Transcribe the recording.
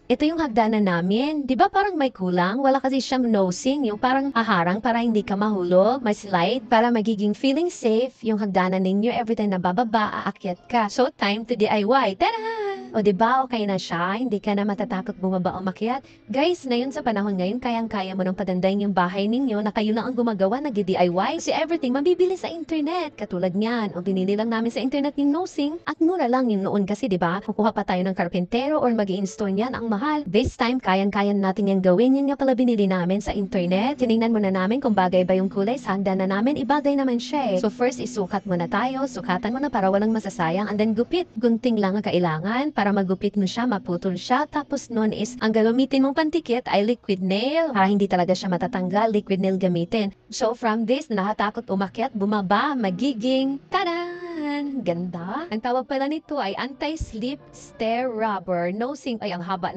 Ito yung hagdanan namin. 'Di ba parang may kulang? Wala kasi siyang nosing, yung parang haharang para hindi ka mahulog, may slide para magiging feeling safe yung hagdanan ninyo everytime na bababa, aakyat ka. So, time to DIY. Tara! O 'di ba okay na siya? Hindi ka na matatakot bumaba o umakyat. Guys, ngayon sa panahon ngayon, kayang-kaya mo nang pagandahin yung bahay ninyo na kayo lang ang gumagawa, nagdi-DIY. Kasi everything mabibili sa internet. Katulad niyan, o binili lang namin sa internet yung nosing at mura lang yung noon kasi 'di ba? Kukuha pa tayo ng karpentero or mag-i-install niyan, ang mahal. This time, kayang-kaya natin yung gawin. Yun nga pala binili namin sa internet. Tiningnan muna namin kung bagay ba yung kulay sa hagdanan namin. Ibagay naman siya eh. So first, isukat muna tayo. Sukatan mo na para walang masasayang. And then gupit. Gunting lang ang kailangan para magupit mo siya, maputol siya. Tapos nun is, ang gagamitin mong pantikit ay liquid nail. Para hindi talaga siya matatanggal, liquid nail gamitin. So from this, nakatakot umakyat, bumaba, magiging, tada! Ganda. Ang tawag pala nito ay anti-slip stair rubber nosing. Ay, ang haba